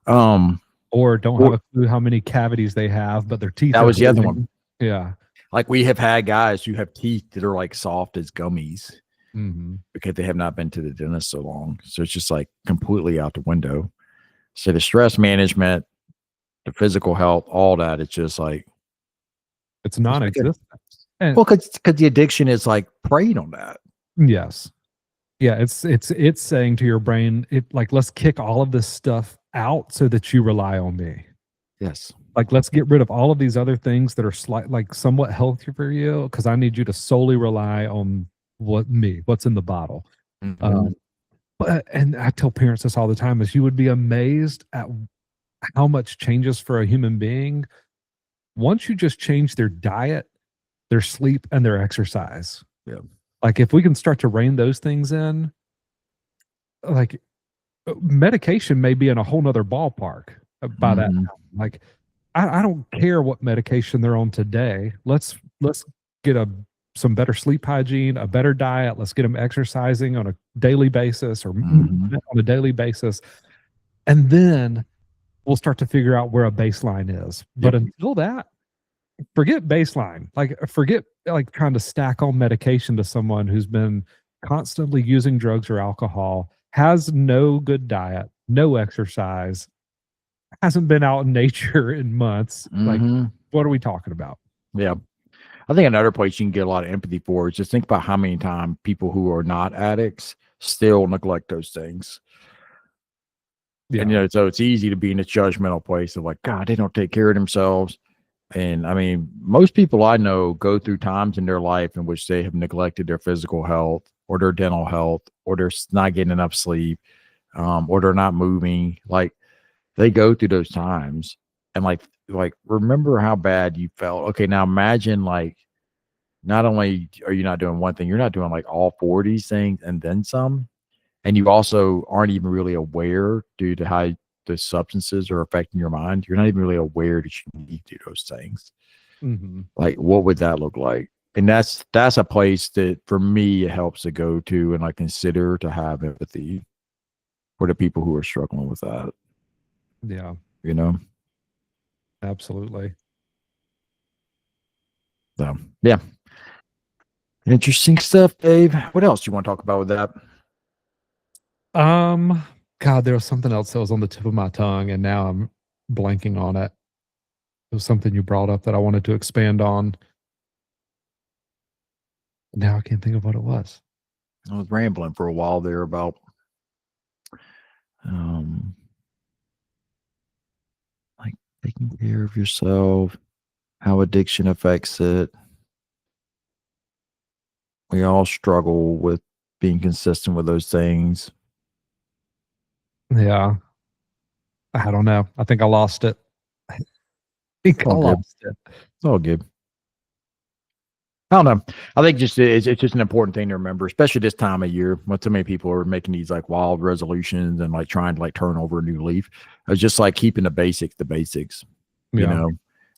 Or don't have a clue how many cavities they have, but their teeth that are was the other bleeding. one. Yeah. Like we have had guys who have teeth that are like soft as gummies Mm-hmm. because they have not been to the dentist so long. So it's just like completely out the window. So the stress management, the physical health, all that, it's just like it's non-existent. Well, because the addiction is like preying on that. Yes. Yeah, it's saying to your brain, like, let's kick all of this stuff out so that you rely on me. Yes. Like, let's get rid of all of these other things that are somewhat healthy for you, because I need you to solely rely on what's in the bottle. Mm-hmm. And I tell parents this all the time: is you would be amazed at how much changes for a human being once you just change their diet, their sleep, and their exercise. Yeah. Like, if we can start to rein those things in, like, medication may be in a whole nother ballpark by that time. Like, I don't care what medication they're on today. Let's get some better sleep hygiene, a better diet. Let's get them exercising on a daily basis or on a daily basis. And then we'll start to figure out where a baseline is. But until that, forget baseline. Like, forget like trying to stack on medication to someone who's been constantly using drugs or alcohol, has no good diet, no exercise, hasn't been out in nature in months. Like, what are we talking about? Yeah. I think another place you can get a lot of empathy for is just think about how many times people who are not addicts still neglect those things. Yeah. And, so it's easy to be in a judgmental place of like, God, they don't take care of themselves. And I mean, most people I know go through times in their life in which they have neglected their physical health or their dental health, or they're not getting enough sleep, or they're not moving. Like, they go through those times and like remember how bad you felt. Okay, now imagine like not only are you not doing one thing, you're not doing like all four of these things and then some. And you also aren't even really aware due to how the substances are affecting your mind. You're not even really aware that you need to do those things. Like, what would that look like? And that's a place that for me it helps to go to and like consider to have empathy for the people who are struggling with that. Yeah. Absolutely. So, yeah. Interesting stuff, Dave. What else do you want to talk about with that? God, there was something else that was on the tip of my tongue, and now I'm blanking on it. It was something you brought up that I wanted to expand on. Now I can't think of what it was. I was rambling for a while there about like taking care of yourself, how addiction affects it. We all struggle with being consistent with those things. Yeah. I don't know. I think I lost it. It's all good. I don't know. I think it's just an important thing to remember, especially this time of year when so many people are making these like wild resolutions and like trying to like turn over a new leaf. It's just like keeping the basics, you know.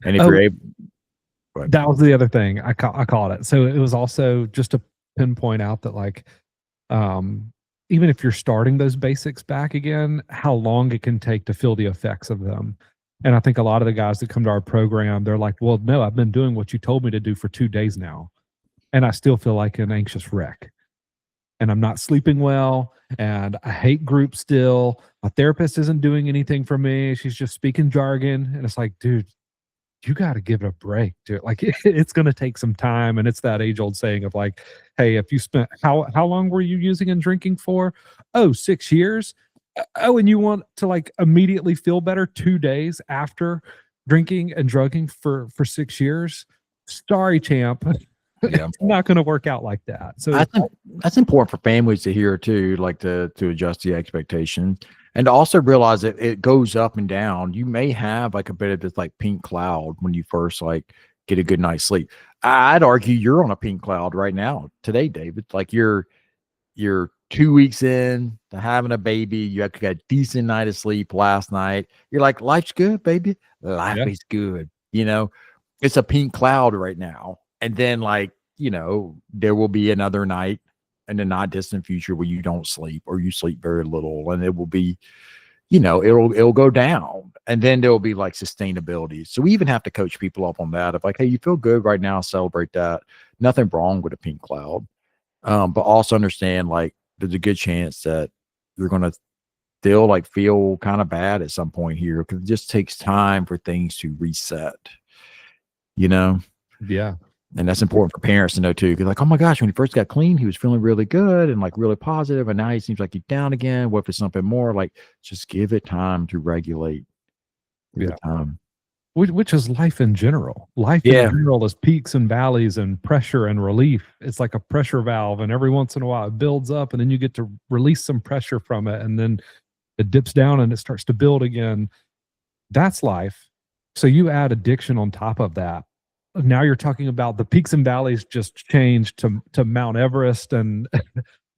And if you're able, that was the other thing I caught it. So it was also just to pinpoint out that like, even if you're starting those basics back again, how long it can take to feel the effects of them. And I think a lot of the guys that come to our program, they're like, well, no, I've been doing what you told me to do for 2 days now, and I still feel like an anxious wreck. And I'm not sleeping well, and I hate groups still. My therapist isn't doing anything for me. She's just speaking jargon. And it's like, dude, you got to give it a break, dude. Like, it's going to take some time. And it's that age old saying of like, hey, if you spent, how long were you using and drinking for? Oh, 6 years. Oh, and you want to like immediately feel better 2 days after drinking and drugging for 6 years? sorry, champ. Yeah. It's not going to work out like that. So That's important for families to hear too, like to adjust the expectation and to also realize that it goes up and down. You may have like a bit of this like pink cloud when you first like get a good night's sleep. I'd argue you're on a pink cloud right now today, David. Like you're 2 weeks in to having a baby. You got a decent night of sleep last night. You're like, life's good, baby. Life is good. You know, it's a pink cloud right now. And then like, you know, there will be another night in the not distant future where you don't sleep or you sleep very little, and it will be, you know, it'll go down, and then there will be like sustainability. So we even have to coach people up on that of like, hey, you feel good right now, celebrate that. Nothing wrong with a pink cloud. But also understand like there's a good chance that you're gonna still like feel kind of bad at some point here, because it just takes time for things to reset, you know? yeah. And that's important for parents to know too, because like, oh my gosh, when he first got clean, he was feeling really good and like really positive, and now he seems like he's down again. What if it's something more? Like, just give it time to regulate. Give it time. Which is life in general. Life in general is peaks and valleys and pressure and relief. It's like a pressure valve, and every once in a while it builds up, and then you get to release some pressure from it, and then it dips down and it starts to build again. That's life. So you add addiction on top of that. Now you're talking about the peaks and valleys just changed to Mount Everest and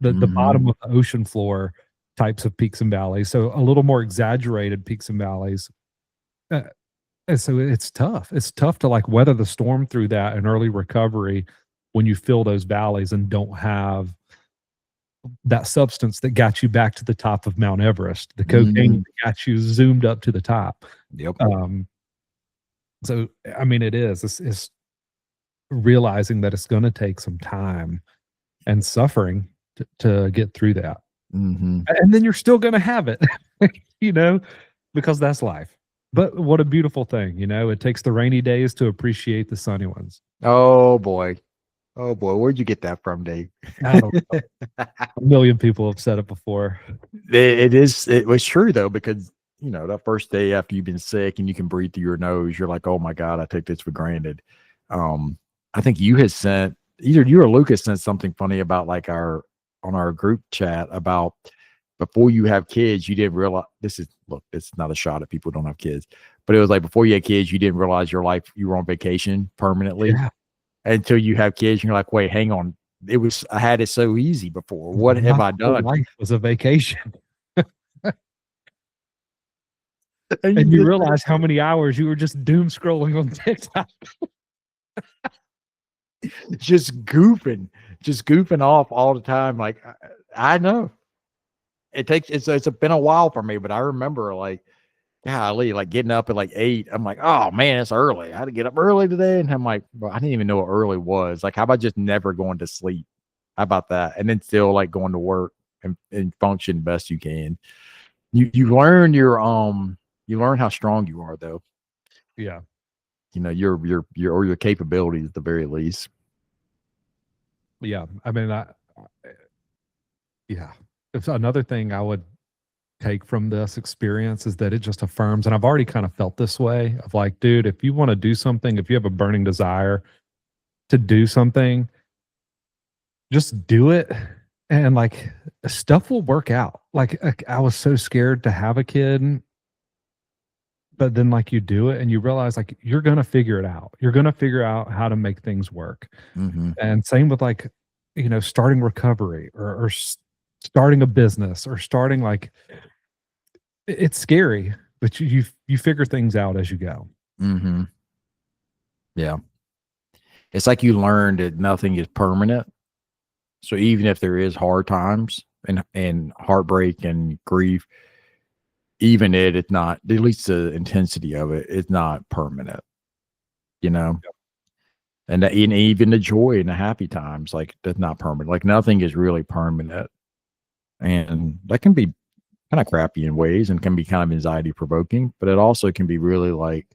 the bottom of the ocean floor types of peaks and valleys. So a little more exaggerated peaks and valleys. And so it's tough. It's tough to like weather the storm through that and early recovery when you feel those valleys and don't have that substance that got you back to the top of Mount Everest, the cocaine that got you zoomed up to the top. Yep. So, I mean, it's realizing that it's going to take some time and suffering to get through that. And then you're still going to have it, you know, because that's life. But what a beautiful thing, you know, it takes the rainy days to appreciate the sunny ones. Oh boy. Oh boy. Where'd you get that from, Dave? I don't know. A million people have said it before. It was true though, because you know, that first day after you've been sick and you can breathe through your nose, you're like, oh my God, I take this for granted. I think you had sent, either you or Lucas sent something funny about like on our group chat about before you have kids, you didn't realize it's not a shot at people who don't have kids, but it was like before you had kids, you didn't realize you were on vacation permanently until you have kids. And you're like, wait, hang on. I had it so easy before. What have I done? Life was a vacation. And you realize how many hours you were just doom scrolling on TikTok. just goofing off all the time. Like, I know it's been a while for me, but I remember like, golly, like getting up at like 8. I'm like, oh man, it's early. I had to get up early today. And I'm like, bro, I didn't even know what early was. Like, how about just never going to sleep? How about that? And then still like going to work and function best you can. You learn you learn how strong you are though. Yeah. You know, your capabilities at the very least. Yeah. I mean, it's another thing I would take from this experience is that it just affirms, and I've already kind of felt this way of like, dude, if you want to do something, if you have a burning desire to do something, just do it. And like stuff will work out. Like I was so scared to have a kid, but then like you do it and you realize like you're going to figure it out. You're going to figure out how to make things work. And same with like, you know, starting recovery or starting a business or starting like, it's scary, but you figure things out as you go. Yeah. It's like you learn that nothing is permanent. So even if there is hard times and heartbreak and grief, even it's not, at least the intensity of it's not permanent, you know? And even the joy and the happy times, like that's not permanent. Like nothing is really permanent. And that can be kind of crappy in ways and can be kind of anxiety provoking, but it also can be really like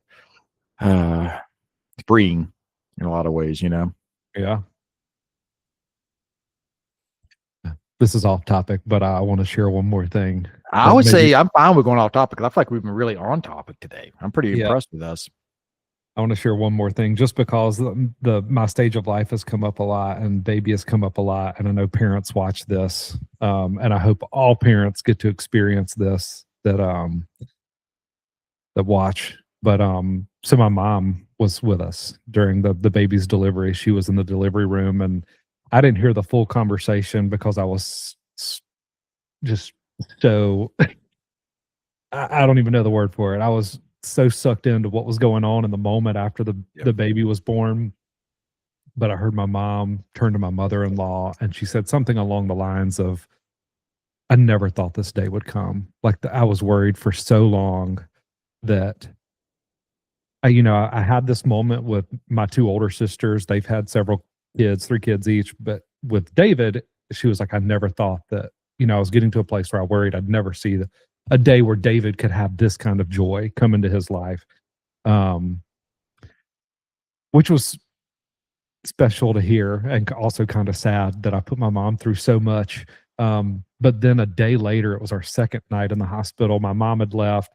freeing in a lot of ways, you know? Yeah. This is off topic, but I want to share one more thing. I would say I'm fine with going off topic. I feel like we've been really on topic today. I'm pretty impressed with us. I want to share one more thing, just because my stage of life has come up a lot, and baby has come up a lot, and I know parents watch this, and I hope all parents get to experience this that watch. But so my mom was with us during the baby's delivery. She was in the delivery room, and I didn't hear the full conversation because I was just so I don't even know the word for it. I was so sucked into what was going on in the moment after the baby was born. But I heard my mom turn to my mother-in-law, and she said something along the lines of, "I never thought this day would come. Like, I was worried for so long that I had this moment with my two older sisters. They've had several kids, 3 kids each, but with David, she was like, I never thought that, I was getting to a place where I worried I'd never see a day where David could have this kind of joy come into his life." Um, which was special to hear, and also kind of sad that I put my mom through so much. But then a day later, it was our second night in the hospital. My mom had left.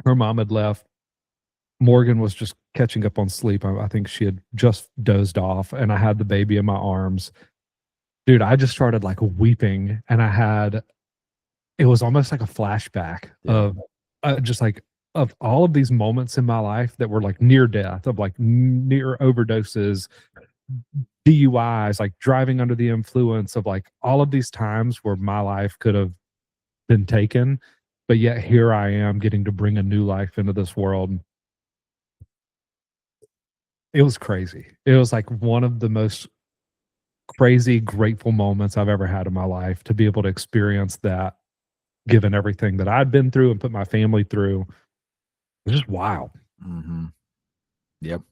Her mom had left. Morgan was just catching up on sleep. I think she had just dozed off, and I had the baby in my arms. Dude, I just started like weeping, and it was almost like a flashback of just like of all of these moments in my life that were like near death, of like near overdoses, DUIs, like driving under the influence, of like all of these times where my life could have been taken, but yet here I am getting to bring a new life into this world. It was crazy. It was like one of the most crazy, grateful moments I've ever had in my life, to be able to experience that, given everything that I'd been through and put my family through. It was just wild. Mm-hmm. Yep.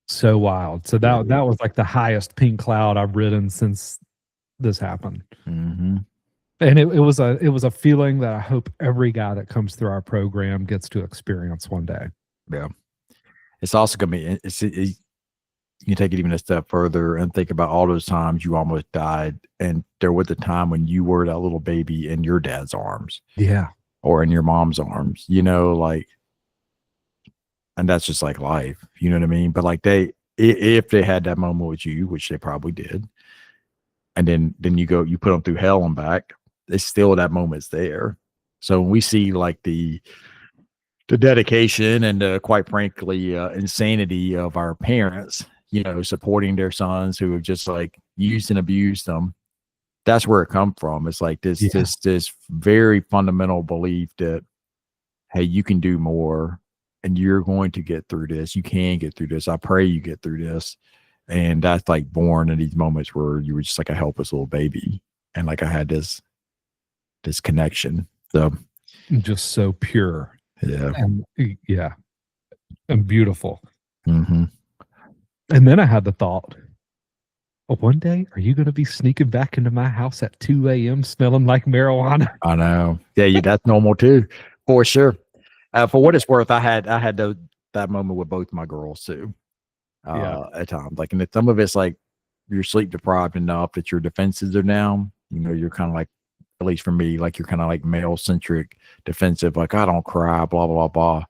So wild. So that was like the highest pink cloud I've ridden since this happened. Mm-hmm. And it was a feeling that I hope every guy that comes through our program gets to experience one day. Yeah. It's also going to be, you can take it even a step further and think about all those times you almost died. And there was a time when you were that little baby in your dad's arms. Yeah. Or in your mom's arms, like, and that's just like life, you know what I mean? But like if they had that moment with you, which they probably did, and then you put them through hell and back, it's still, that moment's there. So when we see like the dedication and quite frankly, insanity of our parents, supporting their sons who have just like used and abused them, that's where it come from. It's like this very fundamental belief that, hey, you can do more, and you're going to get through this. You can get through this. I pray you get through this. And that's like born in these moments where you were just like a helpless little baby, and like I had this connection. So just so pure. Yeah. And beautiful. Mm-hmm. And then I had the thought, well, one day, are you going to be sneaking back into my house at 2 a.m. smelling like marijuana? I know. Yeah, that's normal too, for sure. For what it's worth, I had that moment with both my girls too. At times, like, and some of it's like you're sleep deprived enough that your defenses are down. You're kind of like, at least for me, like you're kind of like male centric, defensive, like I don't cry, blah blah blah.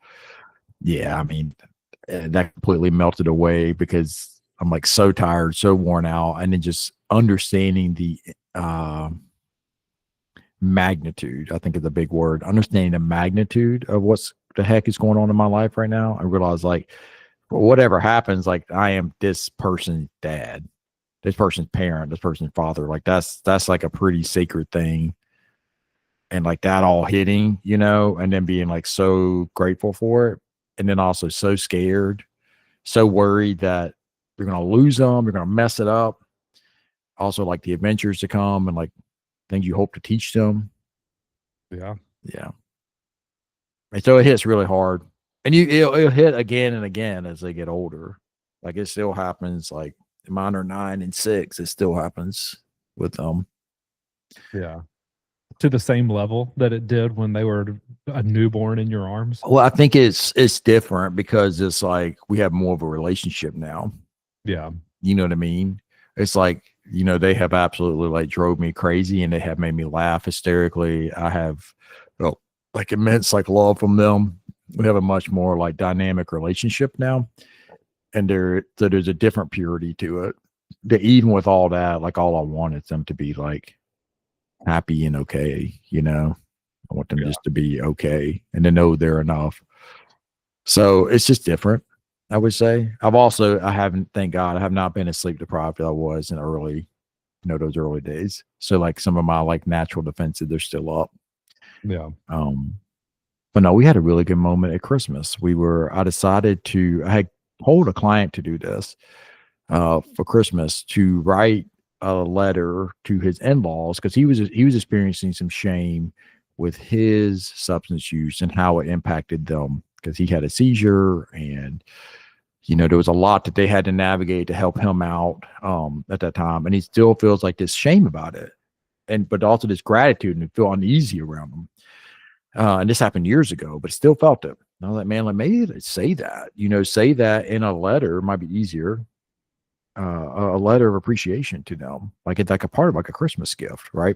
Yeah, I mean, that completely melted away because I'm like so tired, so worn out, and then just understanding the magnitude, I think is a big word. Understanding the magnitude of what's the heck is going on in my life right now. I realize like, whatever happens, like I am this person's dad, this person's parent, this person's father. Like that's like a pretty sacred thing. And like that all hitting, and then being like so grateful for it. And then also so scared, so worried that you're going to lose them, you're going to mess it up. Also like the adventures to come and like things you hope to teach them. Yeah. Yeah. And so it hits really hard. And it'll hit again and again as they get older. Like it still happens. Like mine are 9 and 6. It still happens with them. Yeah. To the same level that it did when they were a newborn in your arms. Well, I think it's different because it's like we have more of a relationship now. Yeah. You know what I mean? It's like, they have absolutely like drove me crazy, and they have made me laugh hysterically. I have like immense like love from them. We have a much more like dynamic relationship now. And so there's a different purity to it. That even with all that, like all I want is them to be like happy and okay, I want them just to be okay and to know they're enough. So it's just different, I would say. I haven't, thank God, I have not been as sleep deprived as I was in those early days. So like some of my like natural defenses, they're still up. Yeah. But no, we had a really good moment at Christmas. I had told a client to do this for Christmas, to write a letter to his in-laws, because he was experiencing some shame with his substance use and how it impacted them, because he had a seizure, and there was a lot that they had to navigate to help him out at that time, and he still feels like this shame about it, but also this gratitude, and feel uneasy around them. And this happened years ago, but still felt it. And I was like, man, like maybe say that, say that in a letter might be easier. A letter of appreciation to them, like it's like a part of like a Christmas gift, right?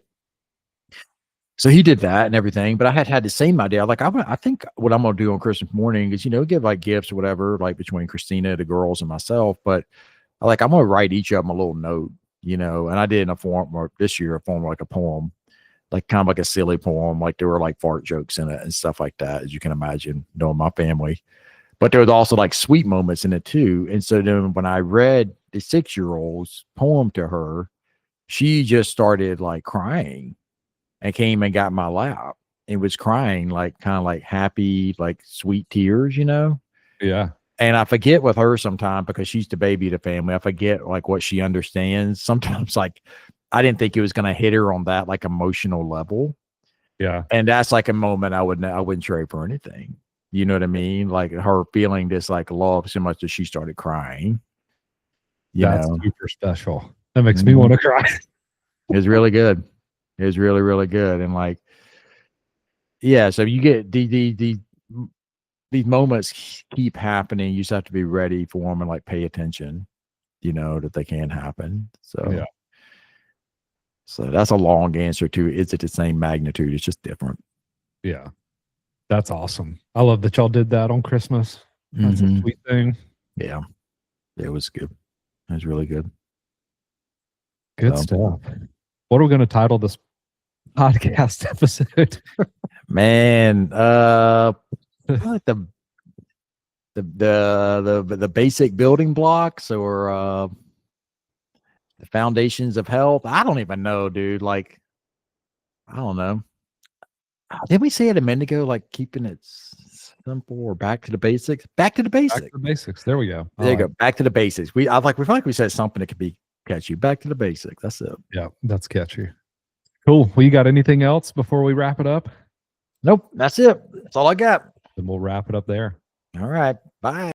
So he did that and everything, but I had the same idea. Like I think what I'm gonna do on Christmas morning is give like gifts or whatever, like between Christina, the girls, and myself. But I'm gonna write each of them a little note, and I did in a form, or this year, a form like a poem, like kind of like a silly poem, like there were like fart jokes in it and stuff like that, as you can imagine, knowing my family. But there was also like sweet moments in it too. And so then when I read the 6-year-old's poem to her, she just started like crying and came and got in my lap and was crying, like kind of like happy, like sweet tears, Yeah. And I forget with her sometimes, because she's the baby of the family, I forget like what she understands. Sometimes like I didn't think it was going to hit her on that like emotional level. Yeah. And that's like a moment I wouldn't trade for anything. You know what I mean? Like her feeling this like love so much that she started crying. That's super special. That makes me want to cry. It was really good. It was really, really good. And like, yeah, so you get these moments keep happening. You just have to be ready for them and like pay attention, that they can happen. So yeah. So that's a long answer to, is it the same magnitude? It's just different. Yeah. That's awesome. I love that y'all did that on Christmas. That's a sweet thing. Yeah. It was good. It was really good. Good stuff. What are we going to title this podcast episode? Man, like the basic building blocks, or the foundations of health. I don't even know, dude. Like, I don't know. Did we say it a minute ago? Like keeping it simple, or back to the basics? Back to the basics. Back to the basics. There we go. There you go. Back to the basics. We feel like we said something that could be catchy. Back to the basics. That's it. Yeah, that's catchy. Cool. Well, you got anything else before we wrap it up? Nope. That's it. That's all I got. Then we'll wrap it up there. All right. Bye.